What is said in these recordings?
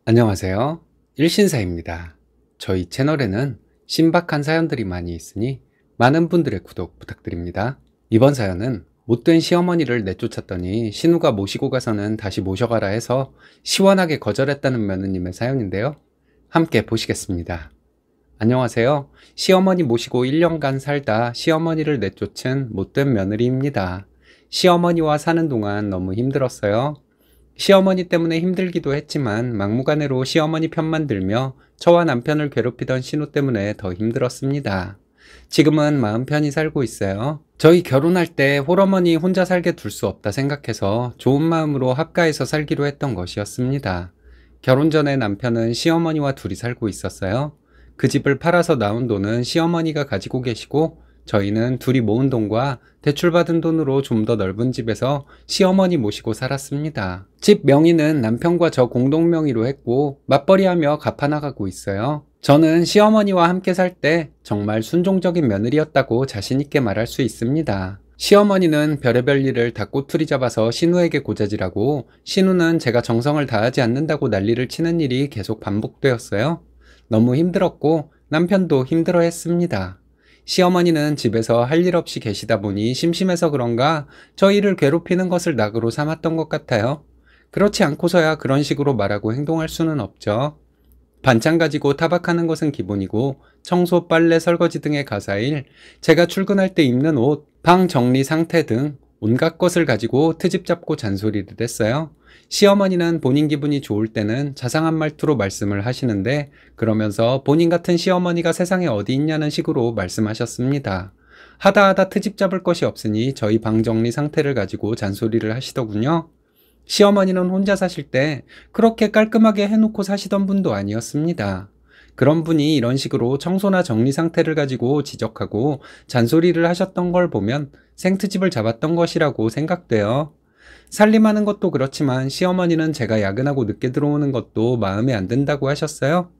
안녕하세요. 일신사입니다. 저희 채널에는 신박한 사연들이 많이 있으니 많은 분들의 구독 부탁드립니다. 이번 사연은 못된 시어머니를 내쫓았더니 신우가 모시고 가서는 다시 모셔가라 해서 시원하게 거절했다는 며느님의 사연인데요. 함께 보시겠습니다. 안녕하세요. 시어머니 모시고 1년간 살다 시어머니를 내쫓은 못된 며느리입니다. 시어머니와 사는 동안 너무 힘들었어요. 시어머니 때문에 힘들기도 했지만 막무가내로 시어머니 편만 들며 저와 남편을 괴롭히던 신우 때문에 더 힘들었습니다. 지금은 마음 편히 살고 있어요. 저희 결혼할 때 홀어머니 혼자 살게 둘 수 없다 생각해서 좋은 마음으로 합가해서 살기로 했던 것이었습니다. 결혼 전에 남편은 시어머니와 둘이 살고 있었어요. 그 집을 팔아서 나온 돈은 시어머니가 가지고 계시고 저희는 둘이 모은 돈과 대출받은 돈으로 좀 더 넓은 집에서 시어머니 모시고 살았습니다. 집 명의는 남편과 저 공동 명의로 했고 맞벌이하며 갚아나가고 있어요. 저는 시어머니와 함께 살 때 정말 순종적인 며느리였다고 자신있게 말할 수 있습니다. 시어머니는 별의별 일을 다 꼬투리 잡아서 신우에게 고자질하고 신우는 제가 정성을 다하지 않는다고 난리를 치는 일이 계속 반복되었어요. 너무 힘들었고 남편도 힘들어했습니다. 시어머니는 집에서 할 일 없이 계시다 보니 심심해서 그런가 저희를 괴롭히는 것을 낙으로 삼았던 것 같아요. 그렇지 않고서야 그런 식으로 말하고 행동할 수는 없죠. 반찬 가지고 타박하는 것은 기본이고 청소, 빨래, 설거지 등의 가사일, 제가 출근할 때 입는 옷, 방 정리 상태 등 온갖 것을 가지고 트집 잡고 잔소리를 했어요. 시어머니는 본인 기분이 좋을 때는 자상한 말투로 말씀을 하시는데 그러면서 본인 같은 시어머니가 세상에 어디 있냐는 식으로 말씀하셨습니다. 하다 트집 잡을 것이 없으니 저희 방 정리 상태를 가지고 잔소리를 하시더군요. 시어머니는 혼자 사실 때 그렇게 깔끔하게 해놓고 사시던 분도 아니었습니다. 그런 분이 이런 식으로 청소나 정리 상태를 가지고 지적하고 잔소리를 하셨던 걸 보면 생트집을 잡았던 것이라고 생각돼요. 살림하는 것도 그렇지만 시어머니는 제가 야근하고 늦게 들어오는 것도 마음에 안 든다고 하셨어요.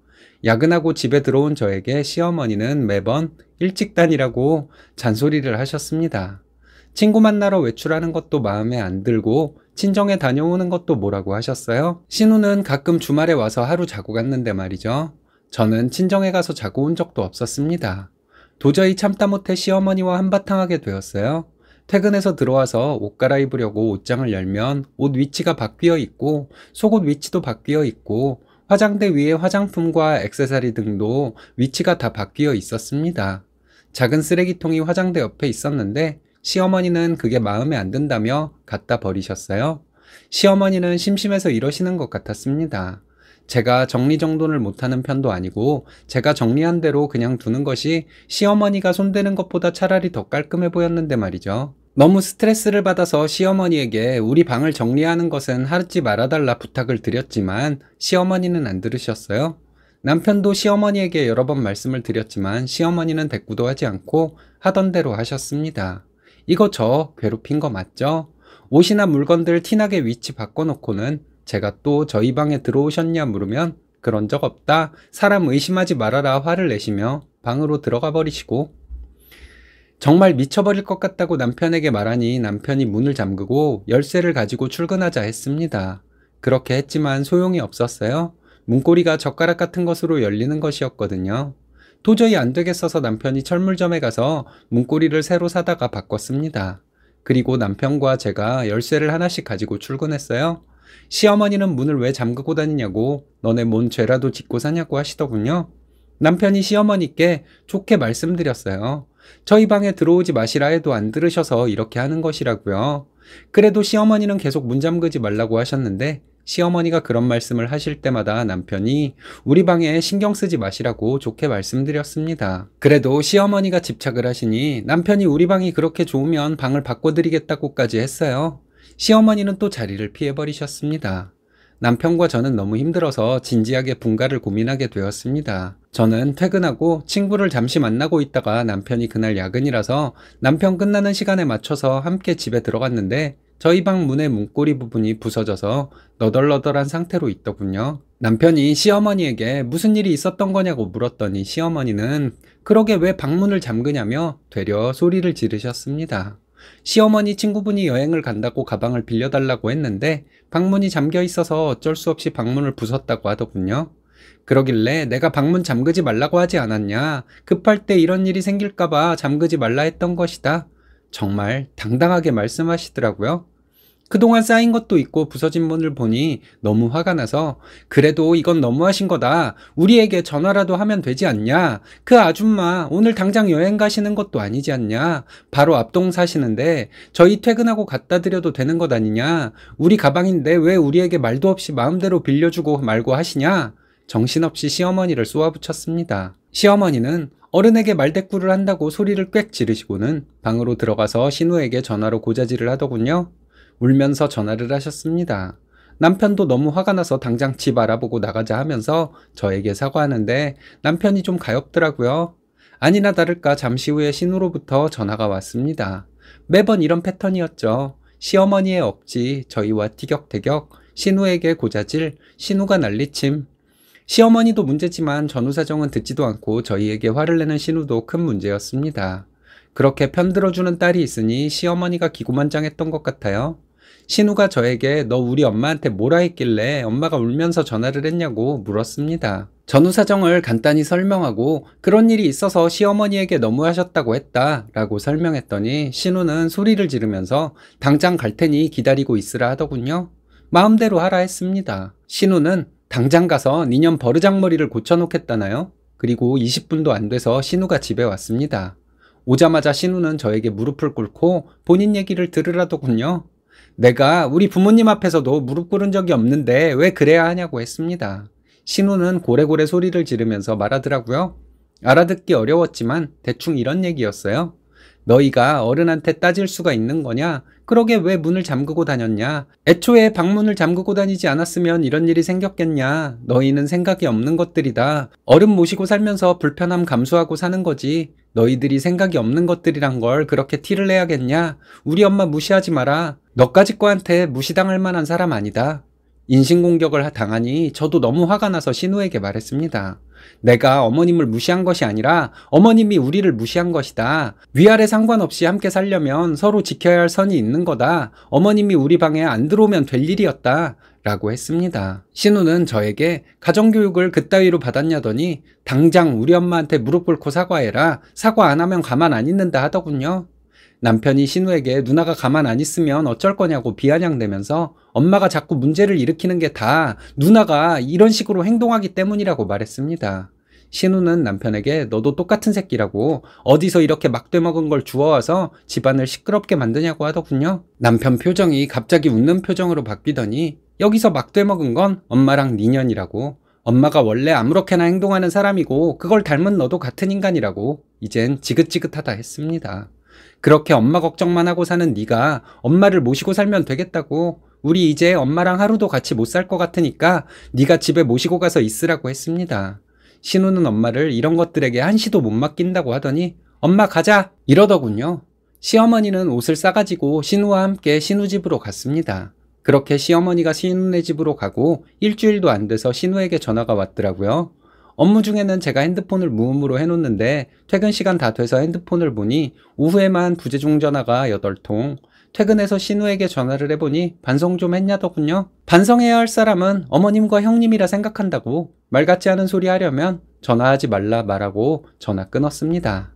야근하고 집에 들어온 저에게 시어머니는 매번 일찍 다니라고 잔소리를 하셨습니다. 친구 만나러 외출하는 것도 마음에 안 들고 친정에 다녀오는 것도 뭐라고 하셨어요. 신우는 가끔 주말에 와서 하루 자고 갔는데 말이죠. 저는 친정에 가서 자고 온 적도 없었습니다. 도저히 참다 못해 시어머니와 한바탕 하게 되었어요. 퇴근해서 들어와서 옷 갈아입으려고 옷장을 열면 옷 위치가 바뀌어 있고 속옷 위치도 바뀌어 있고 화장대 위에 화장품과 액세서리 등도 위치가 다 바뀌어 있었습니다. 작은 쓰레기통이 화장대 옆에 있었는데 시어머니는 그게 마음에 안 든다며 갖다 버리셨어요. 시어머니는 심심해서 이러시는 것 같았습니다. 제가 정리정돈을 못하는 편도 아니고 제가 정리한 대로 그냥 두는 것이 시어머니가 손대는 것보다 차라리 더 깔끔해 보였는데 말이죠. 너무 스트레스를 받아서 시어머니에게 우리 방을 정리하는 것은 하지 말아달라 부탁을 드렸지만 시어머니는 안 들으셨어요. 남편도 시어머니에게 여러 번 말씀을 드렸지만 시어머니는 대꾸도 하지 않고 하던 대로 하셨습니다. 이거 저 괴롭힌 거 맞죠? 옷이나 물건들 티나게 위치 바꿔놓고는 제가 또 저희 방에 들어오셨냐 물으면 그런 적 없다, 사람 의심하지 말아라 화를 내시며 방으로 들어가 버리시고 정말 미쳐버릴 것 같다고 남편에게 말하니 남편이 문을 잠그고 열쇠를 가지고 출근하자 했습니다. 그렇게 했지만 소용이 없었어요. 문고리가 젓가락 같은 것으로 열리는 것이었거든요. 도저히 안 되겠어서 남편이 철물점에 가서 문고리를 새로 사다가 바꿨습니다. 그리고 남편과 제가 열쇠를 하나씩 가지고 출근했어요. 시어머니는 문을 왜 잠그고 다니냐고 너네 뭔 죄라도 짓고 사냐고 하시더군요. 남편이 시어머니께 좋게 말씀드렸어요. 저희 방에 들어오지 마시라 해도 안 들으셔서 이렇게 하는 것이라고요. 그래도 시어머니는 계속 문 잠그지 말라고 하셨는데 시어머니가 그런 말씀을 하실 때마다 남편이 우리 방에 신경 쓰지 마시라고 좋게 말씀드렸습니다. 그래도 시어머니가 집착을 하시니 남편이 우리 방이 그렇게 좋으면 방을 바꿔드리겠다고까지 했어요. 시어머니는 또 자리를 피해버리셨습니다. 남편과 저는 너무 힘들어서 진지하게 분가를 고민하게 되었습니다. 저는 퇴근하고 친구를 잠시 만나고 있다가 남편이 그날 야근이라서 남편 끝나는 시간에 맞춰서 함께 집에 들어갔는데 저희 방 문의 문고리 부분이 부서져서 너덜너덜한 상태로 있더군요. 남편이 시어머니에게 무슨 일이 있었던 거냐고 물었더니 시어머니는 그러게 왜 방문을 잠그냐며 되려 소리를 지르셨습니다. 시어머니 친구분이 여행을 간다고 가방을 빌려달라고 했는데 방문이 잠겨 있어서 어쩔 수 없이 방문을 부쉈다고 하더군요. 그러길래 내가 방문 잠그지 말라고 하지 않았냐? 급할 때 이런 일이 생길까봐 잠그지 말라 했던 것이다. 정말 당당하게 말씀하시더라고요. 그동안 쌓인 것도 있고 부서진 문을 보니 너무 화가 나서 그래도 이건 너무하신 거다. 우리에게 전화라도 하면 되지 않냐? 그 아줌마 오늘 당장 여행 가시는 것도 아니지 않냐? 바로 앞동 사시는데 저희 퇴근하고 갖다 드려도 되는 것 아니냐? 우리 가방인데 왜 우리에게 말도 없이 마음대로 빌려주고 말고 하시냐? 정신없이 시어머니를 쏘아붙였습니다. 시어머니는 어른에게 말대꾸를 한다고 소리를 꽥 지르시고는 방으로 들어가서 신우에게 전화로 고자질을 하더군요. 울면서 전화를 하셨습니다. 남편도 너무 화가 나서 당장 집 알아보고 나가자 하면서 저에게 사과하는데 남편이 좀 가엾더라고요. 아니나 다를까 잠시 후에 신우로부터 전화가 왔습니다. 매번 이런 패턴이었죠. 시어머니의 억지, 저희와 티격태격, 신우에게 고자질, 신우가 난리침. 시어머니도 문제지만 전후 사정은 듣지도 않고 저희에게 화를 내는 신우도 큰 문제였습니다. 그렇게 편들어주는 딸이 있으니 시어머니가 기고만장했던 것 같아요. 신우가 저에게 너 우리 엄마한테 뭐라 했길래 엄마가 울면서 전화를 했냐고 물었습니다. 전후 사정을 간단히 설명하고 그런 일이 있어서 시어머니에게 너무하셨다고 했다 라고 설명했더니 신우는 소리를 지르면서 당장 갈 테니 기다리고 있으라 하더군요. 마음대로 하라 했습니다. 신우는 당장 가서 니년 버르장머리를 고쳐놓겠다나요? 그리고 20분도 안 돼서 신우가 집에 왔습니다. 오자마자 신우는 저에게 무릎을 꿇고 본인 얘기를 들으라더군요. 내가 우리 부모님 앞에서도 무릎 꿇은 적이 없는데 왜 그래야 하냐고 했습니다. 신우는 고래고래 소리를 지르면서 말하더라고요. 알아듣기 어려웠지만 대충 이런 얘기였어요. 너희가 어른한테 따질 수가 있는 거냐? 그러게 왜 문을 잠그고 다녔냐? 애초에 방문을 잠그고 다니지 않았으면 이런 일이 생겼겠냐? 너희는 생각이 없는 것들이다. 어른 모시고 살면서 불편함 감수하고 사는 거지. 너희들이 생각이 없는 것들이란 걸 그렇게 티를 내야겠냐? 우리 엄마 무시하지 마라. 너까지 거한테 무시당할 만한 사람 아니다. 인신공격을 당하니 저도 너무 화가 나서 신우에게 말했습니다. 내가 어머님을 무시한 것이 아니라 어머님이 우리를 무시한 것이다. 위아래 상관없이 함께 살려면 서로 지켜야 할 선이 있는 거다. 어머님이 우리 방에 안 들어오면 될 일이었다. 라고 했습니다. 신우는 저에게 가정교육을 그따위로 받았냐더니 당장 우리 엄마한테 무릎 꿇고 사과해라. 사과 안 하면 가만 안 있는다 하더군요. 남편이 신우에게 누나가 가만 안 있으면 어쩔 거냐고 비아냥대면서 엄마가 자꾸 문제를 일으키는 게 다 누나가 이런 식으로 행동하기 때문이라고 말했습니다. 신우는 남편에게 너도 똑같은 새끼라고 어디서 이렇게 막대먹은 걸 주워와서 집안을 시끄럽게 만드냐고 하더군요. 남편 표정이 갑자기 웃는 표정으로 바뀌더니 여기서 막대먹은 건 엄마랑 니년이라고 엄마가 원래 아무렇게나 행동하는 사람이고 그걸 닮은 너도 같은 인간이라고 이젠 지긋지긋하다 했습니다. 그렇게 엄마 걱정만 하고 사는 네가 엄마를 모시고 살면 되겠다고. 우리 이제 엄마랑 하루도 같이 못 살 것 같으니까 네가 집에 모시고 가서 있으라고 했습니다. 신우는 엄마를 이런 것들에게 한시도 못 맡긴다고 하더니 엄마 가자 이러더군요. 시어머니는 옷을 싸가지고 신우와 함께 신우 집으로 갔습니다. 그렇게 시어머니가 신우네 집으로 가고 일주일도 안 돼서 신우에게 전화가 왔더라고요. 업무 중에는 제가 핸드폰을 무음으로 해놓는데 퇴근 시간 다 돼서 핸드폰을 보니 오후에만 부재중 전화가 8통. 퇴근해서 신우에게 전화를 해보니 반성 좀 했냐더군요. 반성해야 할 사람은 어머님과 형님이라 생각한다고. 말 같지 않은 소리 하려면 전화하지 말라 말하고 전화 끊었습니다.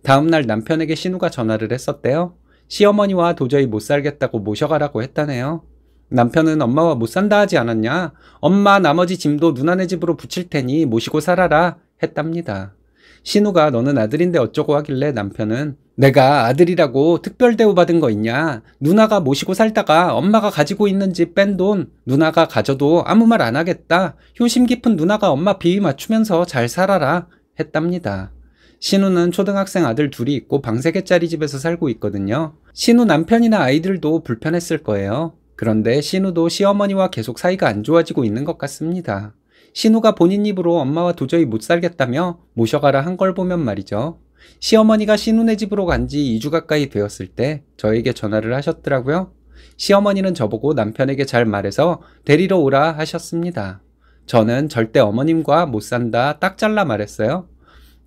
다음날 남편에게 신우가 전화를 했었대요. 시어머니와 도저히 못 살겠다고 모셔가라고 했다네요. 남편은 엄마와 못 산다 하지 않았냐? 엄마 나머지 짐도 누나네 집으로 붙일 테니 모시고 살아라 했답니다. 신우가 너는 아들인데 어쩌고 하길래 남편은 내가 아들이라고 특별 대우받은 거 있냐? 누나가 모시고 살다가 엄마가 가지고 있는 집 뺀 돈 누나가 가져도 아무 말 안 하겠다. 효심 깊은 누나가 엄마 비위 맞추면서 잘 살아라 했답니다. 신우는 초등학생 아들 둘이 있고 방 3개짜리 집에서 살고 있거든요. 신우 남편이나 아이들도 불편했을 거예요. 그런데 신우도 시어머니와 계속 사이가 안 좋아지고 있는 것 같습니다. 신우가 본인 입으로 엄마와 도저히 못 살겠다며 모셔가라 한 걸 보면 말이죠. 시어머니가 신우네 집으로 간 지 2주 가까이 되었을 때 저에게 전화를 하셨더라고요. 시어머니는 저보고 남편에게 잘 말해서 데리러 오라 하셨습니다. 저는 절대 어머님과 못 산다 딱 잘라 말했어요.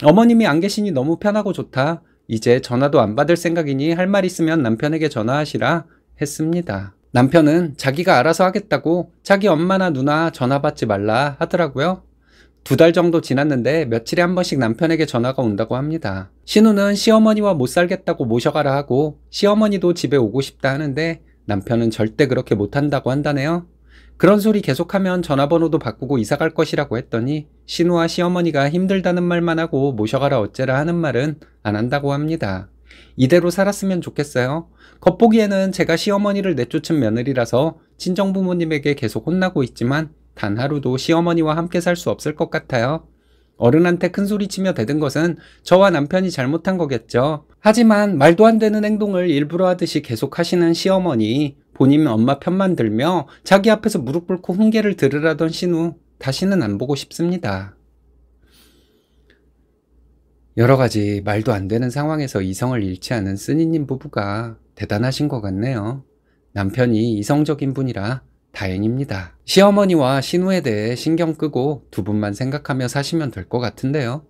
어머님이 안 계시니 너무 편하고 좋다. 이제 전화도 안 받을 생각이니 할 말 있으면 남편에게 전화하시라 했습니다. 남편은 자기가 알아서 하겠다고 자기 엄마나 누나 전화 받지 말라 하더라고요. 2달 정도 지났는데 며칠에 한 번씩 남편에게 전화가 온다고 합니다. 신우는 시어머니와 못 살겠다고 모셔가라 하고 시어머니도 집에 오고 싶다 하는데 남편은 절대 그렇게 못한다고 한다네요. 그런 소리 계속하면 전화번호도 바꾸고 이사갈 것이라고 했더니 신우와 시어머니가 힘들다는 말만 하고 모셔가라 어째라 하는 말은 안 한다고 합니다. 이대로 살았으면 좋겠어요. 겉보기에는 제가 시어머니를 내쫓은 며느리라서 친정부모님에게 계속 혼나고 있지만 단 하루도 시어머니와 함께 살 수 없을 것 같아요. 어른한테 큰소리치며 대든 것은 저와 남편이 잘못한 거겠죠. 하지만 말도 안 되는 행동을 일부러 하듯이 계속 하시는 시어머니, 본인 엄마 편만 들며 자기 앞에서 무릎 꿇고 훈계를 들으라던 신우, 다시는 안 보고 싶습니다. 여러 가지 말도 안 되는 상황에서 이성을 잃지 않은 쓰니님 부부가 대단하신 것 같네요. 남편이 이성적인 분이라 다행입니다. 시어머니와 신우에 대해 신경 끄고 두 분만 생각하며 사시면 될 것 같은데요.